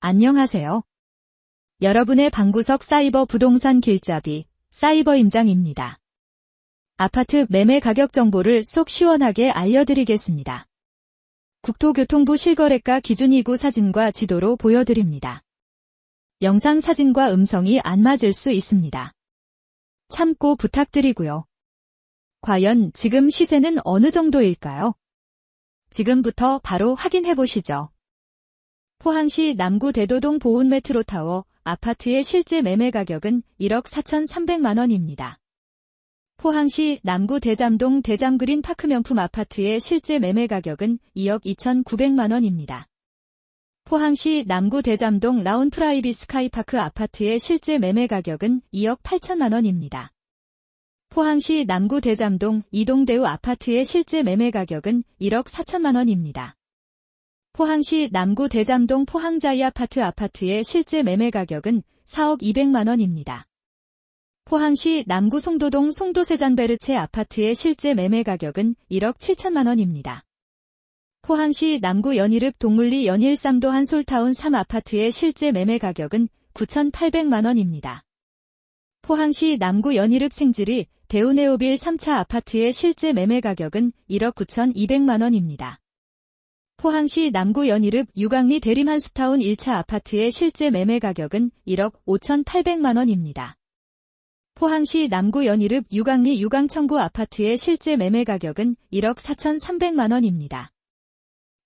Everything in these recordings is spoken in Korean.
안녕하세요. 여러분의 방구석 사이버 부동산 길잡이 사이버 임장입니다. 아파트 매매 가격 정보를 속 시원하게 알려드리겠습니다. 국토교통부 실거래가 기준 2구 사진과 지도로 보여드립니다. 영상 사진과 음성이 안 맞을 수 있습니다. 참고 부탁드리고요. 과연 지금 시세는 어느 정도일까요? 지금부터 바로 확인해 보시죠. 포항시 남구 대도동 보은 메트로타워 아파트의 실제 매매 가격은 1억 4,300만 원입니다. 포항시 남구 대잠동 대잠그린 파크 명품 아파트의 실제 매매 가격은 2억 2,900만 원입니다. 포항시 남구 대잠동 라운 프라이빗 스카이파크 아파트의 실제 매매 가격은 2억 8천만 원입니다. 포항시 남구 대잠동 이동대우 아파트의 실제 매매 가격은 1억 4천만 원입니다. 포항시 남구 대잠동 포항자이 아파트의 실제 매매 가격은 4억 200만 원입니다. 포항시 남구 송도동 송도세잔베르체 아파트의 실제 매매 가격은 1억 7천만 원입니다. 포항시 남구 연일읍 동물리 연일삼도 한솔타운 3 아파트의 실제 매매 가격은 9,800만 원입니다. 포항시 남구 연일읍 생지리 대우네오빌 3차 아파트의 실제 매매 가격은 1억 9,200만 원입니다. 포항시 남구 연일읍 유강리 대림 한숲타운 1차 아파트의 실제 매매 가격은 1억 5,800만 원입니다. 포항시 남구 연일읍 유강리 유강청구 아파트의 실제 매매 가격은 1억 4,300만 원입니다.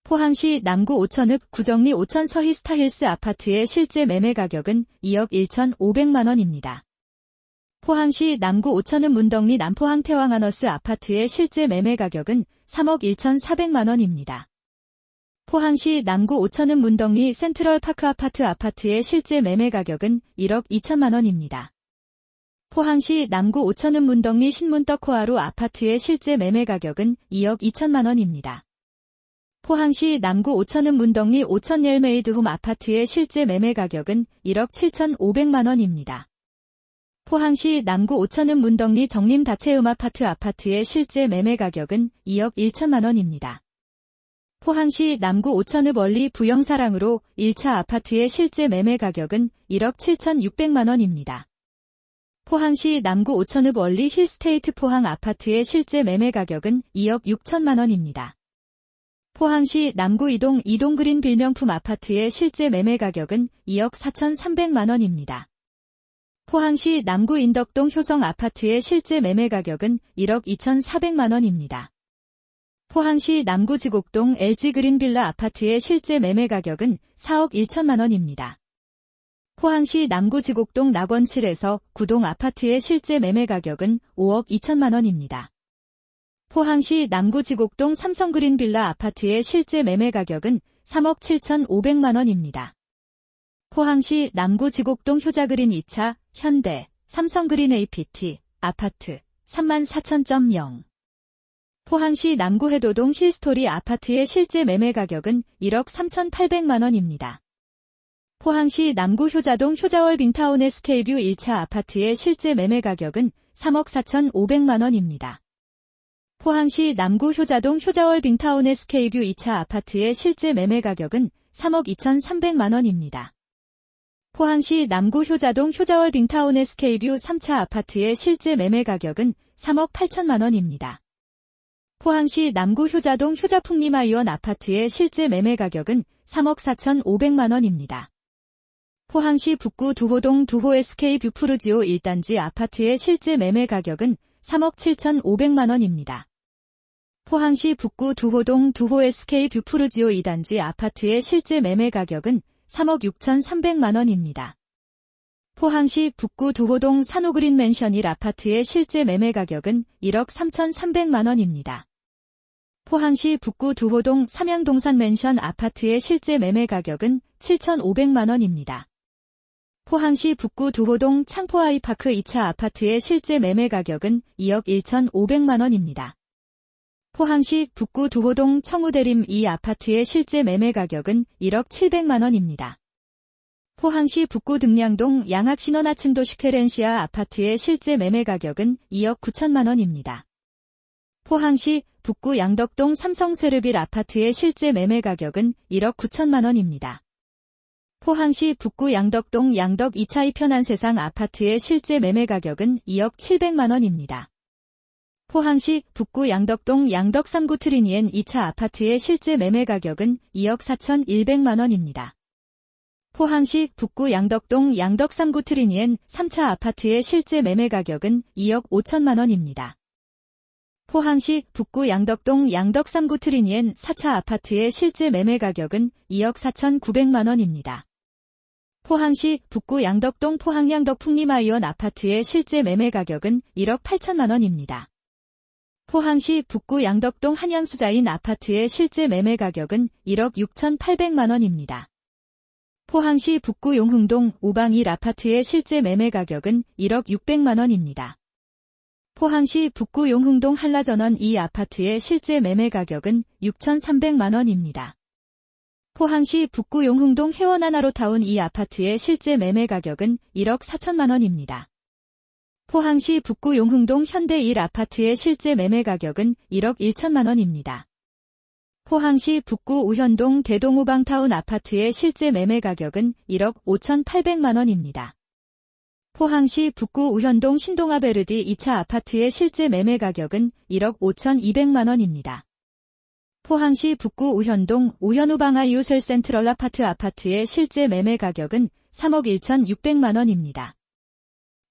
포항시 남구 오천읍 구정리 오천 서히스타힐스 아파트의 실제 매매 가격은 2억 1,500만 원입니다. 포항시 남구 오천읍 문덕리 남포항 태왕아너스 아파트의 실제 매매 가격은 3억 1,400만 원입니다. 포항시 남구 오천읍 문덕리 센트럴파크 아파트의 실제 매매 가격은 1억 2천만 원입니다. 포항시 남구 오천읍 문덕리 신문떡코하루 아파트의 실제 매매 가격은 2억 2천만 원입니다. 포항시 남구 오천읍 문덕리 오천옐메이드홈 아파트의 실제 매매 가격은 1억 7,500만 원입니다. 포항시 남구 오천읍 문덕리 정림다채음 아파트의 실제 매매 가격은 2억 1천만 원입니다. 포항시 남구 오천읍 원리 부영사랑으로 1차 아파트의 실제 매매 가격은 1억 7,600만 원입니다. 포항시 남구 오천읍 원리 힐스테이트 포항 아파트의 실제 매매 가격은 2억 6천만 원입니다. 포항시 남구 이동그린 빌명품 아파트의 실제 매매 가격은 2억 4,300만 원입니다. 포항시 남구 인덕동 효성 아파트의 실제 매매 가격은 1억 2,400만 원입니다. 포항시 남구 지곡동 LG그린빌라 아파트의 실제 매매 가격은 4억 1천만 원입니다. 포항시 남구 지곡동 낙원 7에서 9동 아파트의 실제 매매 가격은 5억 2천만 원입니다. 포항시 남구 지곡동 삼성그린빌라 아파트의 실제 매매 가격은 3억 7,500만 원입니다. 포항시 남구 지곡동 효자그린 2차 현대 삼성그린 APT 아파트 34,000.0 포항시 남구 해도동 힐스토리 아파트의 실제 매매 가격은 1억 3,800만 원입니다. 포항시 남구 효자동 효자월 빙타운 SK뷰 1차 아파트의 실제 매매 가격은 3억 4,500만 원입니다. 포항시 남구 효자동 효자월 빙타운 SK뷰 2차 아파트의 실제 매매 가격은 3억 2,300만 원입니다. 포항시 남구 효자동 효자월 빙타운 SK뷰 3차 아파트의 실제 매매 가격은 3억 8천만 원입니다. 포항시 남구 효자동 효자풍림아이원 아파트의 실제 매매 가격은 3억 4,500만 원입니다. 포항시 북구 두호동 두호 SK 뷰푸르지오 1단지 아파트의 실제 매매 가격은 3억 7,500만 원입니다. 포항시 북구 두호동 두호 SK 뷰푸르지오 2단지 아파트의 실제 매매 가격은 3억 6,300만 원입니다. 포항시 북구 두호동 산호그린 맨션 1 아파트의 실제 매매 가격은 1억 3,300만 원입니다. 포항시 북구 두호동 삼양동산 맨션 아파트의 실제 매매 가격은 7,500만 원입니다. 포항시 북구 두호동 창포아이파크 2차 아파트의 실제 매매 가격은 2억 1,500만 원입니다. 포항시 북구 두호동 청우대림 2 아파트의 실제 매매 가격은 1억 700만 원입니다. 포항시 북구 등량동 양학신원하층도 시퀘렌시아 아파트의 실제 매매 가격은 2억 9천만 원입니다. 포항시 북구 양덕동 삼성쇠르빌 아파트의 실제 매매 가격은 1억 9천만 원입니다. 포항시 북구 양덕동 양덕 2차 이편한세상 아파트의 실제 매매 가격은 2억 700만원입니다. 포항시 북구 양덕동 양덕 3구 트리니엔 2차 아파트의 실제 매매 가격은 2억 4,100만원입니다. 포항시 북구 양덕동 양덕 3구 트리니엔 3차 아파트의 실제 매매 가격은 2억 5천만원입니다. 포항시 북구 양덕동 양덕 3구 트리니엔 4차 아파트의 실제 매매 가격은 2억 4,900만원입니다. 포항시 북구 양덕동 포항 양덕 풍림아이원 아파트의 실제 매매 가격은 1억 8천만원입니다. 포항시 북구 양덕동 한양수자인 아파트의 실제 매매 가격은 1억 6,800만원입니다. 포항시 북구 용흥동 우방1 아파트의 실제 매매 가격은 1억 600만원입니다. 포항시 북구 용흥동 한라전원 2 아파트의 실제 매매 가격은 6,300만원입니다. 포항시 북구 용흥동 해원 하나로타운 2 아파트의 실제 매매 가격은 1억 4천만원입니다. 포항시 북구 용흥동 현대 1 아파트의 실제 매매 가격은 1억 1천만원입니다. 포항시 북구 우현동 대동우방타운 아파트의 실제 매매 가격은 1억 5,800만원입니다. 포항시 북구 우현동 신동아베르디 2차 아파트의 실제 매매 가격은 1억 5,200만원입니다. 포항시 북구 우현동 우현우방아 이웃셀 센트럴 아파트의 실제 매매 가격은 3억 1,600만원입니다.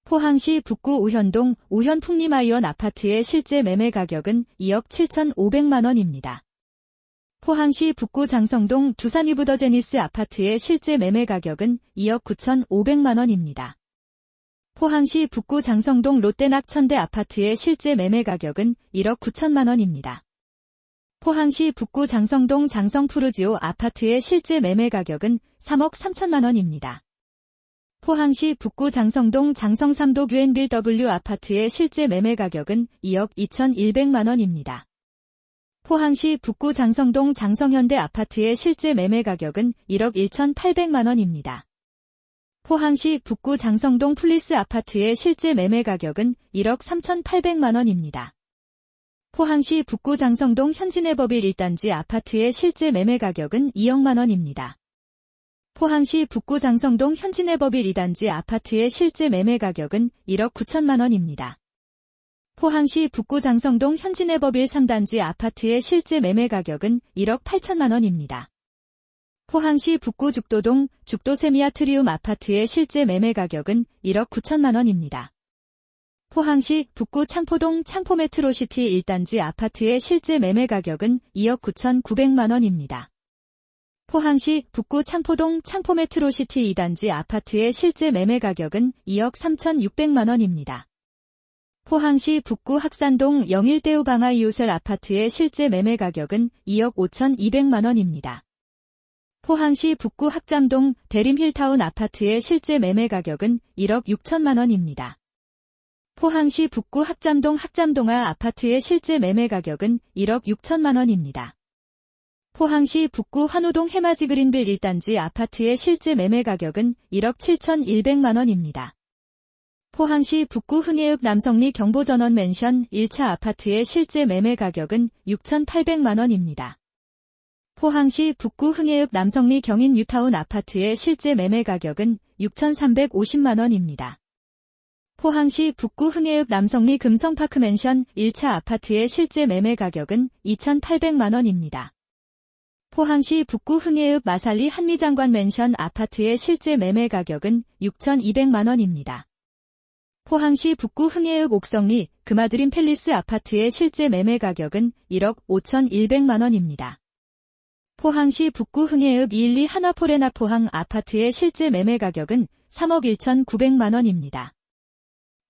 포항시 북구 우현동 우현풍림아이원 아파트의 실제 매매 가격은 2억 7,500만원입니다. 포항시 북구 장성동 두산위브더제니스 아파트의 실제 매매 가격은 2억 9,500만원입니다. 포항시 북구 장성동 롯데낙천대 아파트의 실제 매매 가격은 1억 9천만원입니다. 포항시 북구 장성동 장성푸르지오 아파트의 실제 매매 가격은 3억 3천만원입니다. 포항시 북구 장성동 장성삼도 뷰앤빌W 아파트의 실제 매매 가격은 2억 2,100만원입니다. 포항시 북구 장성동 장성현대 아파트의 실제 매매 가격은 1억 1,800만원입니다. 포항시 북구 장성동 플리스 아파트의 실제 매매 가격은 1억 3,800만원입니다. 포항시 북구 장성동 현진해법일 1단지 아파트의 실제 매매 가격은 2억만원입니다. 포항시 북구 장성동 현진해법일 2단지 아파트의 실제 매매 가격은 1억 9천만원입니다. 포항시 북구 장성동 현진해법일 3단지 아파트의 실제 매매 가격은 1억 8천만원입니다. 포항시 북구 죽도동 죽도세미아트리움 아파트의 실제 매매 가격은 1억 9천만원입니다. 포항시 북구 창포동 창포메트로시티 1단지 아파트의 실제 매매 가격은 2억 9,900만원입니다. 포항시 북구 창포동 창포메트로시티 2단지 아파트의 실제 매매 가격은 2억 3,600만원입니다. 포항시 북구 학산동 영일대우방아 이웃설 아파트의 실제 매매 가격은 2억 5,200만원입니다. 포항시 북구 학잠동 대림힐타운 아파트의 실제 매매 가격은 1억 6천만원입니다. 포항시 북구 학잠동아 아파트의 실제 매매 가격은 1억 6천만원입니다. 포항시 북구 환우동 해마지 그린빌 1단지 아파트의 실제 매매 가격은 1억 7,100만원입니다. 포항시 북구 흥해읍 남성리 경보전원 맨션 1차 아파트의 실제 매매 가격은 6,800만원입니다. 포항시 북구 흥해읍 남성리 경인 뉴타운 아파트의 실제 매매 가격은 6,350만원입니다. 포항시 북구 흥해읍 남성리 금성파크 맨션 1차 아파트의 실제 매매 가격은 2,800만원입니다. 포항시 북구 흥해읍 마살리 한미장관 맨션 아파트의 실제 매매 가격은 6,200만원입니다. 포항시 북구 흥해읍 옥성리 금아드림 팰리스 아파트의 실제 매매 가격은 1억 5,100만원입니다. 포항시 북구 흥해읍 212 한화포레나 포항 아파트의 실제 매매 가격은 3억 1,900만원입니다.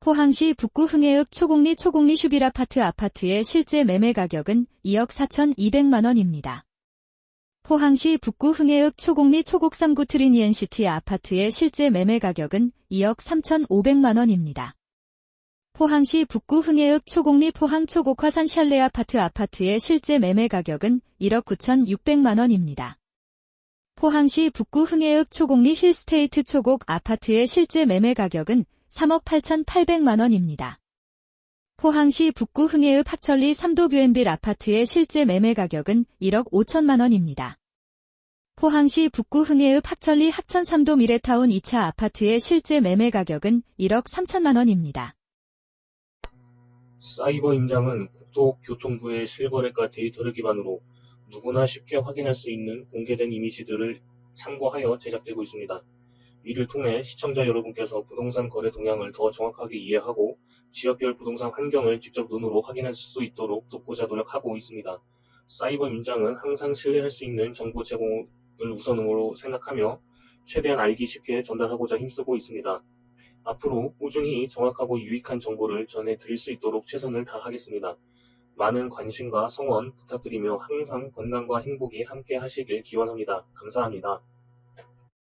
포항시 북구 흥해읍 초곡리 슈빌아파트 아파트의 실제 매매 가격은 2억 4,200만원입니다. 포항시 북구 흥해읍 초곡리 초곡 3구 트리니엔시티 아파트의 실제 매매 가격은 2억 3,500만원입니다. 포항시 북구 흥해읍 초곡리 포항 초곡 화산 샬레 아파트의 실제 매매 가격은 1억 9,600만원입니다. 포항시 북구 흥해읍 초곡리 힐스테이트 초곡 아파트의 실제 매매 가격은 3억 8,800만원입니다. 포항시 북구 흥해읍 학천리 삼도 뷰앤빌 아파트의 실제 매매 가격은 1억 5천만원입니다. 포항시 북구 흥해읍 합천리 합천 3도 미래타운 2차 아파트의 실제 매매 가격은 1억 3천만 원입니다. 사이버 임장은 국토교통부의 실거래가 데이터를 기반으로 누구나 쉽게 확인할 수 있는 공개된 이미지들을 참고하여 제작되고 있습니다. 이를 통해 시청자 여러분께서 부동산 거래 동향을 더 정확하게 이해하고 지역별 부동산 환경을 직접 눈으로 확인할 수 있도록 돕고자 노력하고 있습니다. 사이버 임장은 항상 신뢰할 수 있는 정보 제공을 우선으로 생각하며 최대한 알기 쉽게 전달하고자 힘쓰고 있습니다. 앞으로 꾸준히 정확하고 유익한 정보를 전해드릴 수 있도록 최선을 다하겠습니다. 많은 관심과 성원 부탁드리며 항상 건강과 행복이 함께 하시길 기원합니다. 감사합니다.